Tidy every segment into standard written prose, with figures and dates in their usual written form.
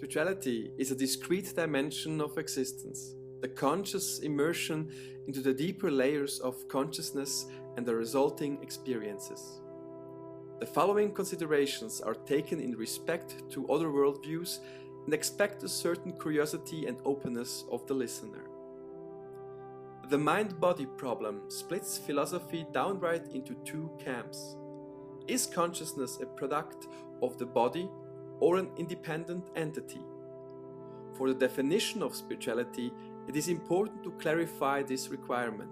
Spirituality is a discrete dimension of existence, the conscious immersion into the deeper layers of consciousness and the resulting experiences. The following considerations are taken in respect to other worldviews and expect a certain curiosity and openness of the listener. The mind-body problem splits philosophy downright into two camps. Is consciousness a product of the body or an independent entity? For the definition of spirituality, it is important to clarify this requirement.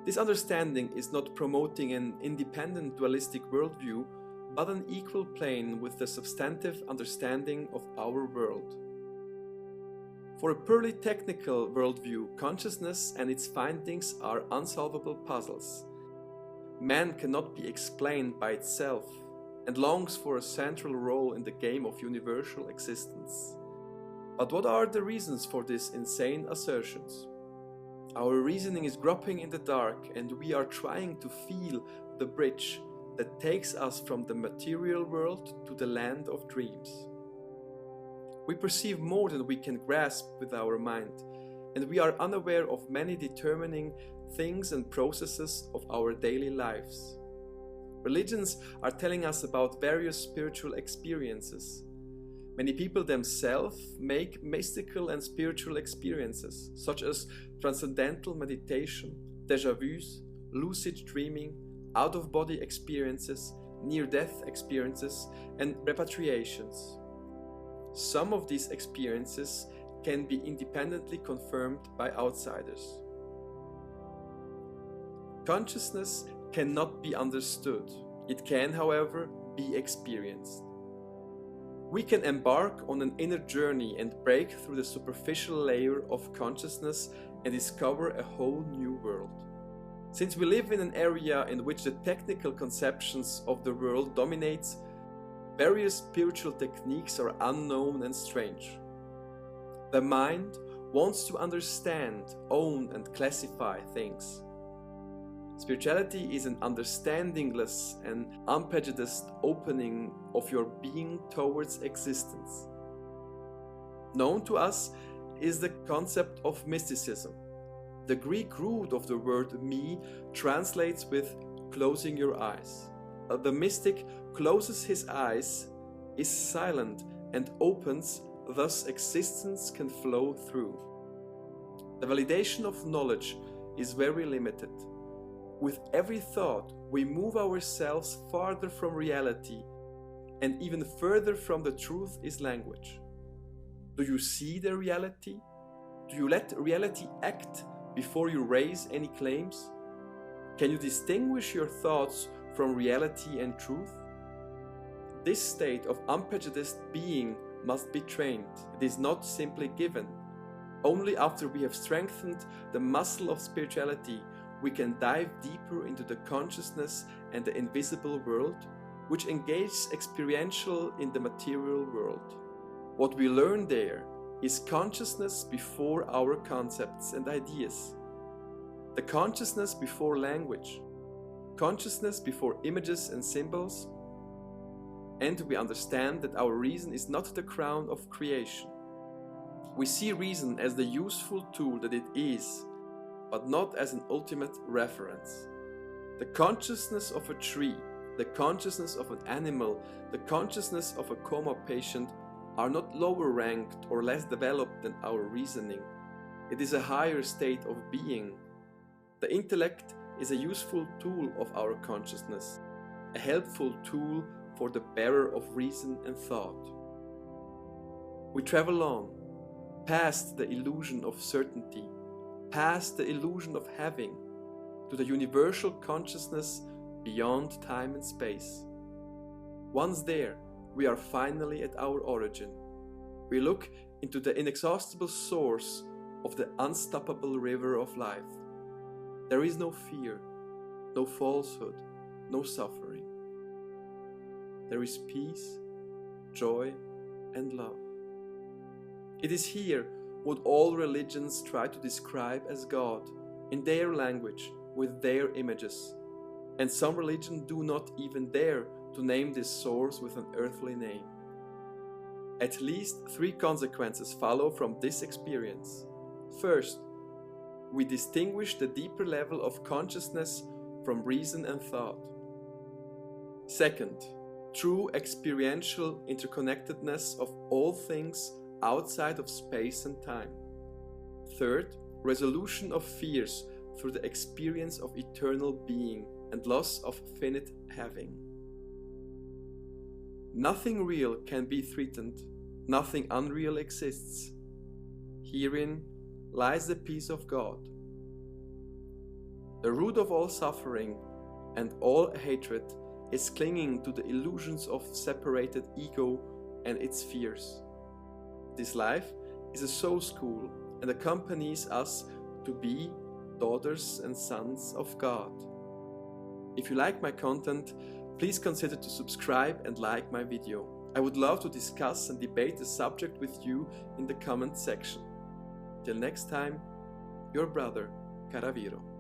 This understanding is not promoting an independent dualistic worldview, but an equal plane with the substantive understanding of our world. For a purely technical worldview, consciousness and its findings are unsolvable puzzles. Man cannot be explained by itself and longs for a central role in the game of universal existence. But what are the reasons for these insane assertions? Our reasoning is groping in the dark, and we are trying to feel the bridge that takes us from the material world to the land of dreams. We perceive more than we can grasp with our mind, and we are unaware of many determining things and processes of our daily lives. Religions are telling us about various spiritual experiences. Many people themselves make mystical and spiritual experiences, such as transcendental meditation, déjà vus, lucid dreaming, out-of-body experiences, near-death experiences, and repatriations. Some of these experiences can be independently confirmed by outsiders. Consciousness cannot be understood. It can, however, be experienced. We can embark on an inner journey and break through the superficial layer of consciousness and discover a whole new world. Since we live in an area in which the technical conceptions of the world dominates, various spiritual techniques are unknown and strange. The mind wants to understand, own, and classify things. Spirituality is an understandingless and unprejudiced opening of your being towards existence. Known to us is the concept of mysticism. The Greek root of the word me translates with closing your eyes. The mystic closes his eyes, is silent, and opens, thus existence can flow through. The validation of knowledge is very limited. With every thought, we move ourselves farther from reality, and even further from the truth is language. Do you see the reality? Do you let reality act before you raise any claims? Can you distinguish your thoughts from reality and truth? This state of unprejudiced being must be trained. It is not simply given. Only after we have strengthened the muscle of spirituality, we can dive deeper into the consciousness and the invisible world, which engages experiential in the material world. What we learn there is consciousness before our concepts and ideas, the consciousness before language, consciousness before images and symbols, and we understand that our reason is not the crown of creation. We see reason as the useful tool that it is, but not as an ultimate reference. The consciousness of a tree, the consciousness of an animal, the consciousness of a coma patient are not lower ranked or less developed than our reasoning. It is a higher state of being. The intellect is a useful tool of our consciousness, a helpful tool for the bearer of reason and thought. We travel on, past the illusion of certainty, past the illusion of having, to the universal consciousness beyond time and space. Once there, we are finally at our origin. We look into the inexhaustible source of the unstoppable river of life. There is no fear, no falsehood, no suffering. There is peace, joy, and love. It is here what all religions try to describe as God, in their language, with their images. And some religions do not even dare to name this source with an earthly name. At least 3 consequences follow from this experience. First, we distinguish the deeper level of consciousness from reason and thought. Second, true experiential interconnectedness of all things outside of space and time. Third, resolution of fears through the experience of eternal being and loss of finite having. Nothing real can be threatened, nothing unreal exists. Herein lies the peace of God. The root of all suffering and all hatred is clinging to the illusions of separated ego and its fears. This life is a soul school and accompanies us to be daughters and sons of God. If you like my content, please consider to subscribe and like my video. I would love to discuss and debate the subject with you in the comment section. Till next time, your brother, Karaviro.